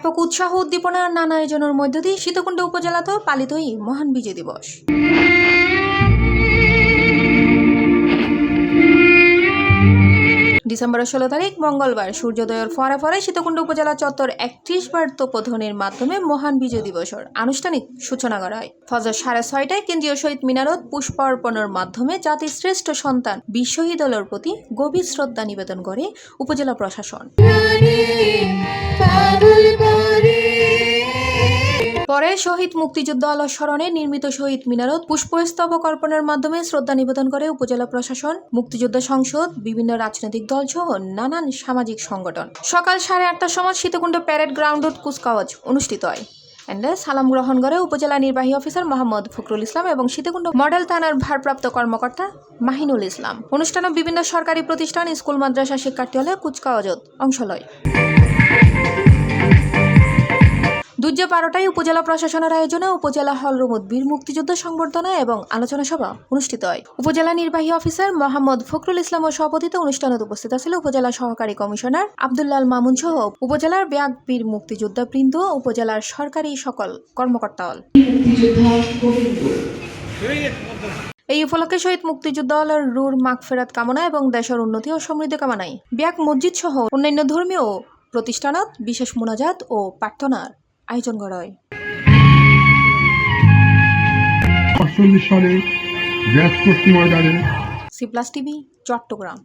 ব্যাপক উৎসাহ উদ্দীপনার নানা আয়োজনের মধ্য দিয়ে সীতাকুণ্ড উপজেলাতেও পালিত এই মহান বিজয় দিবস। ডিসেম্বরের 16 তারিখ মঙ্গলবার সূর্যোদয়ের ফরে ফরে সীতাকুণ্ড উপজেলা চত্বর 31 বার তোপধ্বনির মাধ্যমে মহান বিজয় দিবসের আনুষ্ঠানিক সূচনা করা হয়। ফজর 6:30টায় কেন্দ্রীয় শহীদ মিনারত পুষ্পার্পণের মাধ্যমে জাতির শ্রেষ্ঠ সন্তান বীর শহীদ দলের প্রতি গভীর শ্রদ্ধা নিবেদন করে উপজেলা প্রশাসন। পরে শহীদ মুক্তিযোদ্ধা আলোর স্মরণে নির্মিত শহীদ মিনারত পুষ্পস্তবক অর্পণের মাধ্যমে শ্রদ্ধা নিবেদন করে উপজেলা প্রশাসন, মুক্তিযোদ্ধা সংসদ, বিভিন্ন রাজনৈতিক দল সহ নানান সামাজিক সংগঠন। সকাল 8:30টার সময় সীতাকুণ্ড প্যারেড গ্রাউন্ডত কুচকাওয়াজ অনুষ্ঠিত হয়। সালাম গ্রহণ করে উপজেলা নির্বাহী অফিসার মোহাম্মদ ফখরুল ইসলাম এবং সীতাকুণ্ড মডেল থানার ভারপ্রাপ্ত কর্মকর্তা মাহিনুল ইসলাম। অনুষ্ঠানে বিভিন্ন সরকারি প্রতিষ্ঠান, স্কুল, মাদ্রাসা শিক্ষার্থী হলে কুচকাওয়াজত অংশ লয়। দুর্য 12টায় উপজেলা প্রশাসনের আয়োজনে উপজেলা হলরুমত বীর মুক্তিযোদ্ধা সংবর্ধনা এবং আলোচনা সভা অনুষ্ঠিত হয়। উপজেলা নির্বাহী অফিসার মোহাম্মদ ফখরুল ইসলামের সভাপতিত্বে অনুষ্ঠানে উপস্থিত ছিল উপজেলা সহকারী কমিশনার আব্দুল্লাল মামুন সহ উপজেলার ব্যাগ বীর মুক্তিযোদ্ধা বৃন্দ, উপজেলার সরকারি সকল কর্মকর্তা। এই উপলক্ষে শহীদ মুক্তিযোদ্ধা দলের রুর মাগফিরাত কামনা এবং দেশের উন্নতি ও সমৃদ্ধি কামনায় ব্যাগ মসজিদ সহ অন্যান্য ধর্মীয় প্রতিষ্ঠানত বিশেষ মোনাজাত ও প্রার্থনার আয়োজন করা হয়। 48 সালে ব্যাস পশ্চিম ময়দানে সি+ টিভি, চট্টগ্রাম।